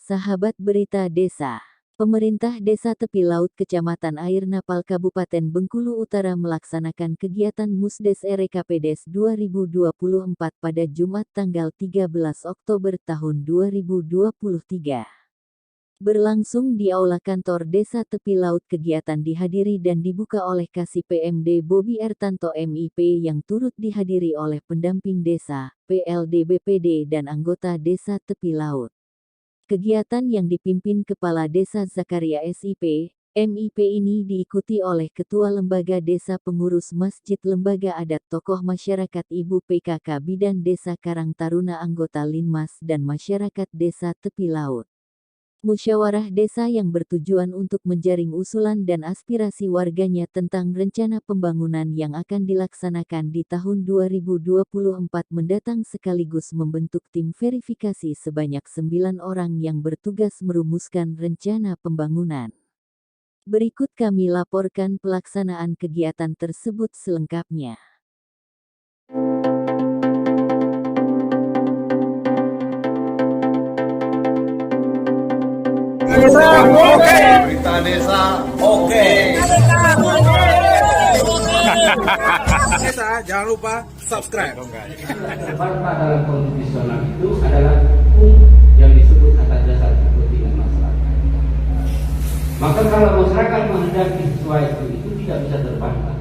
Sahabat Berita Desa. Pemerintah Desa Tepi Laut Kecamatan Air Napal Kabupaten Bengkulu Utara melaksanakan kegiatan Musdes RKPDes 2024 pada Jumat tanggal 13 Oktober tahun 2023. Berlangsung di Aula Kantor Desa Tepi Laut. Kegiatan dihadiri dan dibuka oleh Kasih PMD Bobi Ertanto MIP yang turut dihadiri oleh pendamping desa, PLD BPD dan anggota Desa Tepi Laut. Kegiatan yang dipimpin Kepala Desa Zakaria SIP, MIP ini diikuti oleh Ketua Lembaga Desa, Pengurus Masjid, Lembaga Adat, tokoh masyarakat, Ibu PKK Bidan Desa Karang Taruna, anggota Linmas dan masyarakat Desa Tepi Laut. Musyawarah desa yang bertujuan untuk menjaring usulan dan aspirasi warganya tentang rencana pembangunan yang akan dilaksanakan di tahun 2024 mendatang sekaligus membentuk tim verifikasi sebanyak 9 orang yang bertugas merumuskan rencana pembangunan. Berikut kami laporkan pelaksanaan kegiatan tersebut selengkapnya. Berita Desa, oke. Desa, jangan lupa subscribe. Partai dalam konstitusional itu adalah hukum yang disebut atas dasar kepentingan masyarakat. Maka kalau masyarakat menghendaki sesuatu itu tidak bisa terbantah.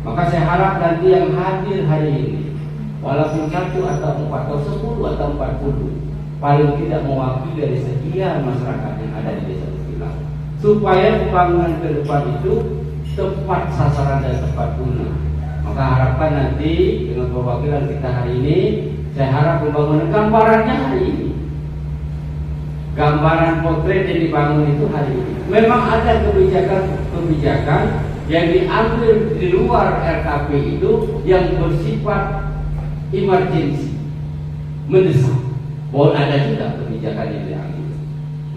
Maka saya harap nanti yang hadir hari ini, walaupun 1 atau 4 atau 10 atau 40, paling tidak mewakili dari sekian masyarakat yang ada di Desa Tepi Laut, supaya pembangunan ke depan itu tepat sasaran dan tepat guna. Maka harapan nanti dengan perwakilan kita hari ini, saya harap pembangunan gambarannya hari ini, gambaran potret yang dibangun itu hari ini. Memang ada kebijakan yang diambil di luar RKP itu yang bersifat emergency, mendesak. Boleh ada juga kebijakan yang diambil.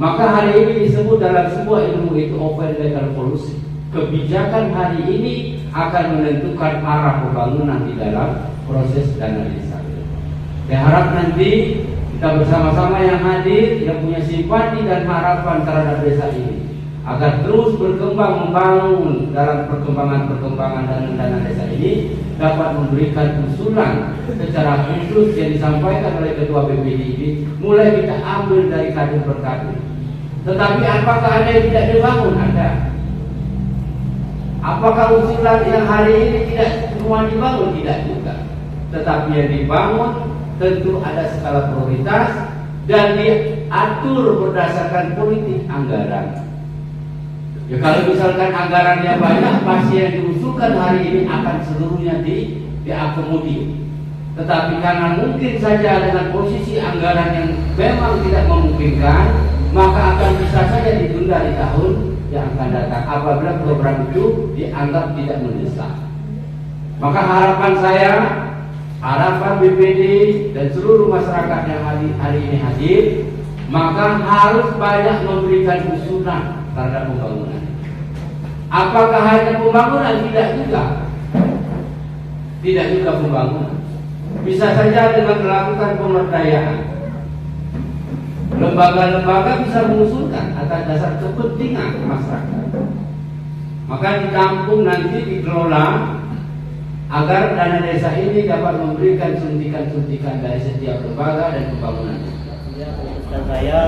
Maka hari ini disebut dalam sebuah ilmu itu open legal policy. Kebijakan hari ini akan menentukan arah pembangunan di dalam proses dana desa. Saya harap nanti kita bersama-sama yang hadir, yang punya simpati dan harapan terhadap desa ini, agar terus berkembang membangun dalam perkembangan dana desa ini, dapat memberikan usulan secara khusus yang disampaikan oleh Ketua BPD ini, mulai kita ambil dari kader per kader. Tetapi apakah ada yang tidak dibangun? Ada. Apakah usulan yang hari ini tidak semua dibangun? Tidak juga. Tetapi yang dibangun tentu ada skala prioritas dan diatur berdasarkan politik anggaran. Ya, kalau misalkan anggarannya banyak, pasti yang diusulkan hari ini akan seluruhnya diakomodir. Tetapi karena mungkin saja dengan posisi anggaran yang memang tidak memungkinkan, maka akan bisa saja ditunda di tahun yang akan datang apabila program itu dianggap tidak mendesak. Maka harapan saya, harapan BPD dan seluruh masyarakat yang hari ini hadir, maka harus banyak memberikan usulan terhadap pembangunan. Apakah hanya pembangunan? Tidak juga. Tidak juga pembangunan. Bisa saja dengan melakukan pemberdayaan. Lembaga-lembaga bisa mengusulkan atas dasar kepentingan masyarakat. Maka ditampung nanti dikelola agar dana desa ini dapat memberikan suntikan-suntikan dari setiap lembaga dan pembangunan. Dan saya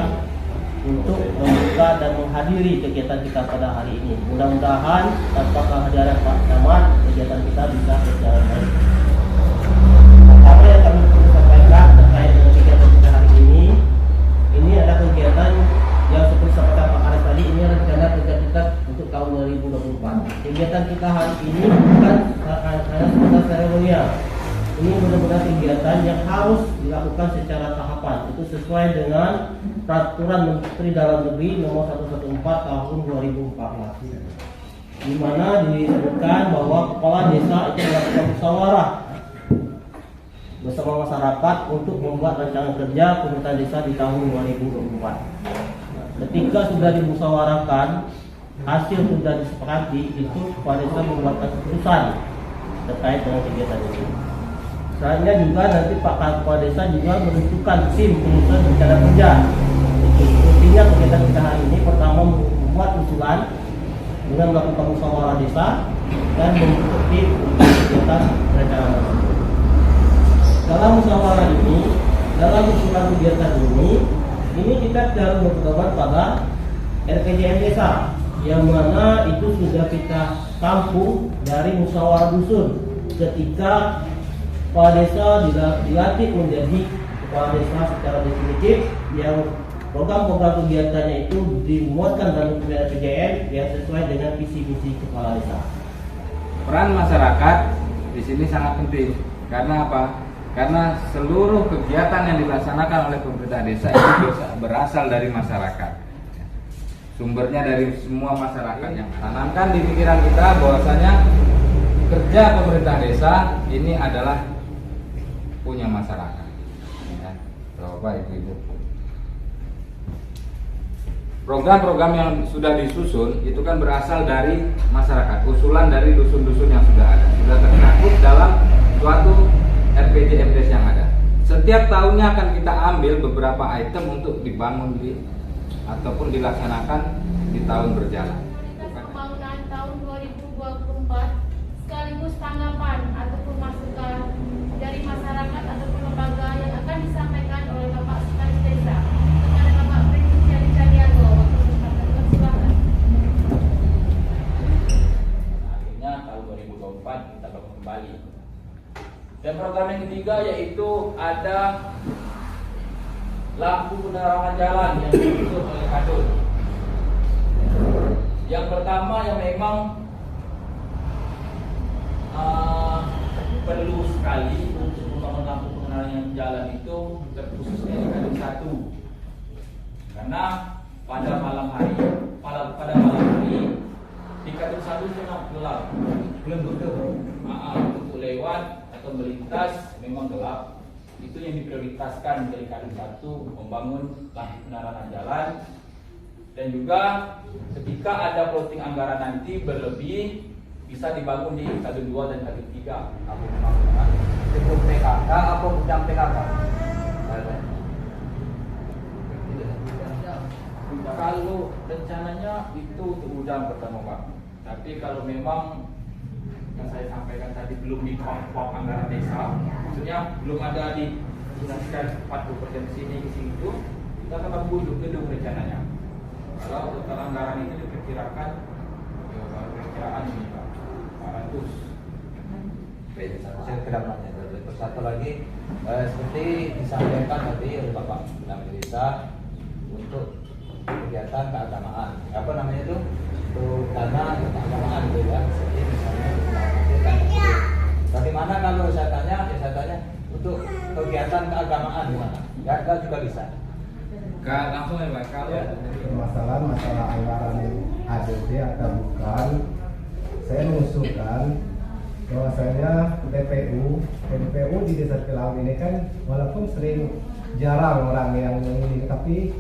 untuk membuka dan menghadiri kegiatan kita pada hari ini. Mudah-mudahan tanpa kehadiran Pak Camat, kegiatan kita bisa berjalan baik. Pertama yang kami perlu sampaikan terkait dengan kegiatan kita hari ini adalah kegiatan yang seperti sampaikan Pak Aris tadi, ini rencana kerja kita untuk tahun 2024. Kegiatan kita hari ini bukan hanya sekedar seremonial. Ini benar-benar kegiatan yang harus dilakukan secara tahapan. Itu sesuai dengan Peraturan Menteri Dalam Negeri Nomor 114 Tahun 2014, di mana disebutkan bahwa kepala desa itu melakukan musyawarah bersama masyarakat untuk membuat rancangan kerja pemerintahan desa di tahun 2024. Ketika sudah dimusyawarahkan, hasil sudah disepakati, itu kepala desa membuatkan keputusan terkait dengan kegiatan ini. Selanjutnya juga nanti Pak Kepala Desa juga menentukan tim penyusun rencana kerja intinya kegiatan kita hari ini pertama membuat usulan dengan melakukan musyawarah desa dan membentuk tim untuk kegiatan rencana tersebut. Dalam musyawarah ini, dalam usulan kegiatan ini kita harus berpedoman pada RPJM desa, yang mana itu sudah kita tampung dari musyawarah dusun ketika kepala desa dilatih menjadi kepala desa secara definitif, yang program-program kegiatannya itu dimuatkan dalam dokumen RPJM yang sesuai dengan visi misi kepala desa. Peran masyarakat di sini sangat penting. Karena apa? Karena seluruh kegiatan yang dilaksanakan oleh pemerintah desa itu berasal dari masyarakat. Sumbernya dari semua masyarakat. Yang tanamkan di pikiran kita bahwasanya kerja pemerintah desa ini adalah punya masyarakat. Ya, Bapak Ibu. Program-program yang sudah disusun itu kan berasal dari masyarakat, usulan dari dusun-dusun yang sudah ada, sudah tercakup dalam suatu RPJM desa yang ada. Setiap tahunnya akan kita ambil beberapa item untuk dibangun ataupun dilaksanakan di tahun berjalan. Pembangunan tahun 2024 sekaligus tanggapan ataupun masukan dari masyarakat ataupun lembaga yang akan disampaikan oleh Bapak Sekretaris Desa kepada Bapak Presiden Caniago. Silakan. Akhirnya tahun 2024 kita bangun kembali. Dan program yang ketiga yaitu ada lampu penerangan jalan yang disusun oleh Kadun. Yang pertama yang memang perlu sekali untuk membangun lampu penerangan jalan itu terkhususnya di Kadun 1. Karena pada malam hari di Kadun 1 sangat gelap, belum untuk lewat atau melintas memang gelap. Itu yang diprioritaskan dari Kadun 1, membangun lampu penerangan jalan. Dan juga ketika ada floating anggaran nanti berlebih, bisa dibangun di Kadun 2 dan Kadun 3. Aku pembangunan cukup PKK atau bukan PKK? Kalau rencananya itu untuk gudang pertama Pak. Tapi kalau memang yang saya sampaikan tadi belum di pop anggaran desa, maksudnya belum ada di jelaskan 40% sini ke sini itu, kita akan bangun gedung rencananya. Kalau total anggaran itu diperkirakan perkiraan ini Pak 400. Baik, saya kedapatnya. Terus satu lagi seperti disampaikan tadi oleh Bapak Menteri Desa untuk kegiatan keagamaan. Apa namanya itu? Untuk dana keagamaan gitu ya. Seperti misalnya bagaimana kalau saya tanya untuk kegiatan keagamaan gimana? Ya, juga bisa. Langsung ya Pak, kalau masalah anggaran ADD atau bukan, saya mengusulkan bahwasanya TPU di Desa Tepilaut ini kan walaupun sering jarang orang yang ini, tapi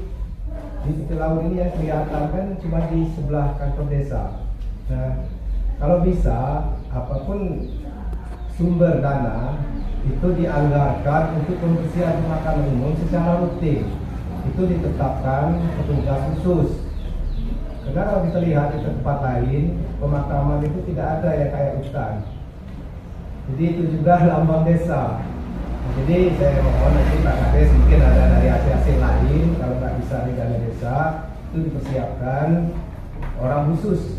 di Tepilaut ini yang kelihatan kan cuma di sebelah kantor desa. Nah, kalau bisa apapun sumber dana itu dianggarkan untuk pembersihan pemakaman umum secara rutin. Itu ditetapkan petugas khusus. Karena kalau kita lihat di tempat lain, pemakaman itu tidak ada yang kayak hutan. Jadi itu juga lambang desa. Jadi saya mohon nanti Pak Kades mungkin ada dari hasil lain, kalau nggak bisa di dana desa itu dipersiapkan orang khusus.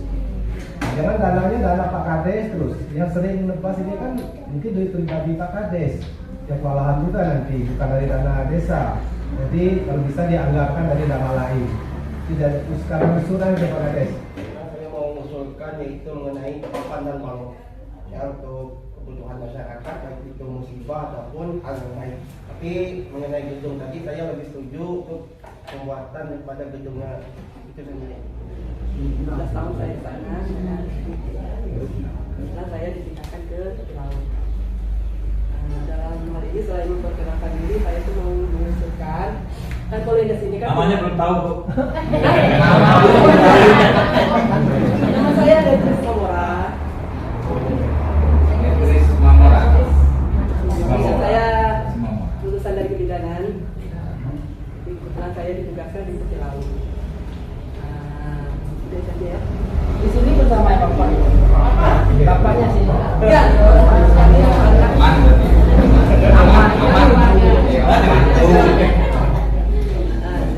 Jangan dananya dana Pak Kades terus. Yang sering lepas ini kan mungkin duit pribadi Pak Kades. Yang kewalahan juga nanti bukan dari dana desa. Jadi kalau bisa dianggarkan dari dana lain. Tidak sekarang usulan ke Pak Kades. Saya mau mengusulkan yaitu mengenai papan dan balok ya, untuk kebutuhan masyarakat baik itu musibah ataupun hal yang lain. Tapi mengenai gedung tadi saya lebih setuju untuk pembuatan daripada gedungnya itu sendiri. 15 tahun saya di sana, setelah saya dipindahkan ke Tepilaut. Dalam hal ini selain memperkenalkan diri, saya itu mau mengusulkan kan kalau yang kesini kan namanya belum tahu Bu. Nama saya Beatrice Mamora. Saya lulusan dari kebidanan. Kebetulan saya saya ditugaskan di tepi laut. Itu saja ya. Di sini bersama Bapak. Bapaknya sih. Ya. Aman.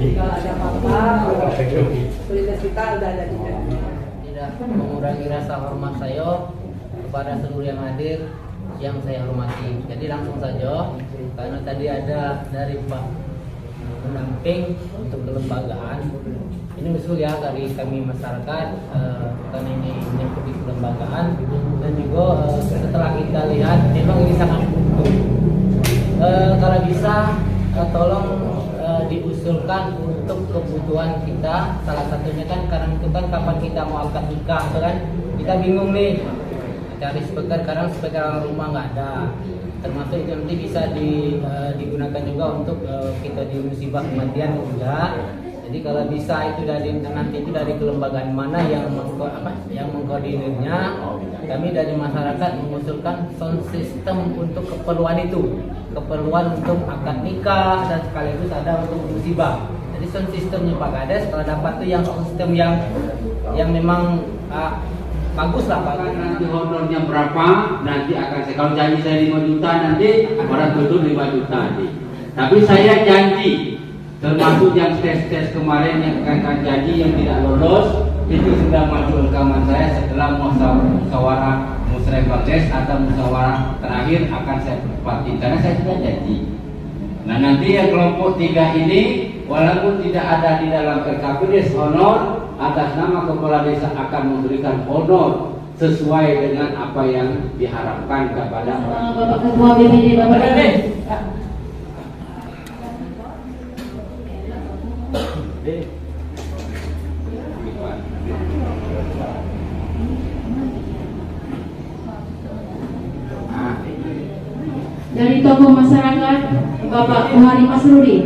Kalau ada apa-apa, prioritas kita udah ada juga. Tidak mengurangi rasa hormat saya kepada seluruh yang hadir yang saya hormati. Jadi langsung saja, karena tadi ada dari Pak pendamping untuk kelembagaan. Ini usul ya dari kami masyarakat, karena ini menyangkut di kelembagaan dan juga setelah kita lihat memang ini sangat butuh. Kalau bisa tolong diusulkan untuk kebutuhan kita, salah satunya kan karena itu kan kapan kita mau akad nikah kan kita bingung nih cari speaker, karena speaker rumah nggak ada, termasuk itu nanti bisa digunakan juga untuk kita di musibah kematian juga. Jadi kalau bisa itu nanti itu dari kelembagaan mana yang mengkoordinirnya, kami dari masyarakat mengusulkan sound system untuk keperluan itu, keperluan untuk akad nikah dan sekaligus ada untuk musibah. Jadi sound systemnya Pak Kades kalau dapat tuh yang sound system yang memang bagus lah Pak. Nanti honornya berapa nanti akan saya, kalau janji saya 5 juta nanti orang tutup 5 juta nanti. Tapi saya janji termasuk yang tes kemarin yang akan janji yang tidak lolos itu sudah masuk rekaman saya setelah musyawarah musyawarah atau musyawarah terakhir akan saya tepati karena saya sudah janji. Nah nanti yang kelompok 3 ini walaupun tidak ada di dalam RKPD honor atas nama kepala desa akan memberikan honor sesuai dengan apa yang diharapkan kepada Bapak Ketua BPD Bapak dari tokoh masyarakat Bapak Muhari Masrudi.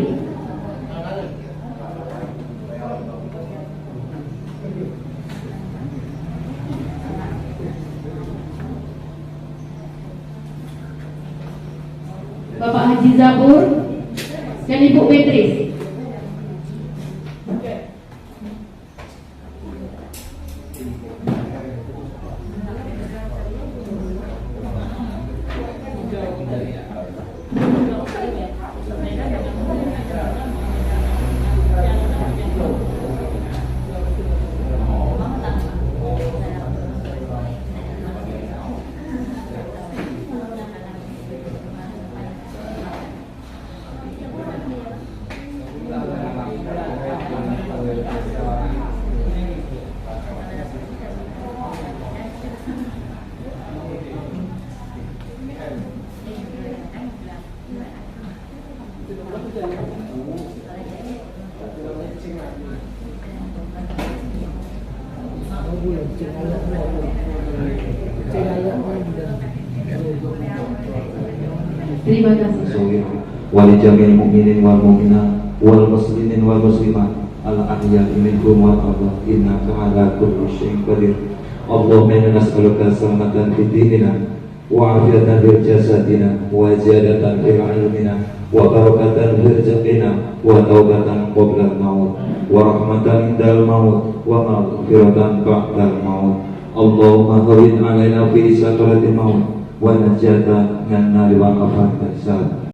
Bapak Haji Zabur dan Ibu Beatrice. Terima kasih. Wali jamil mu'minin wal mu'minat wal muslimin wal muslimat al ahya'i minhum wal amwat innaka ala kulli syai'in qadir. Allahumma inna nas'aluka salamatan fid dinina wa afiyatan fil jasadina wa ziyadatan fil ilmina wa barakatan fil rizqina wa taubatan qabla al-maut wa rahmatan indal maut wa maghfiratan ba'dal maut. Allahumma hawwin 'alaina fi sakratil maut wa najatan minan nari wa afatan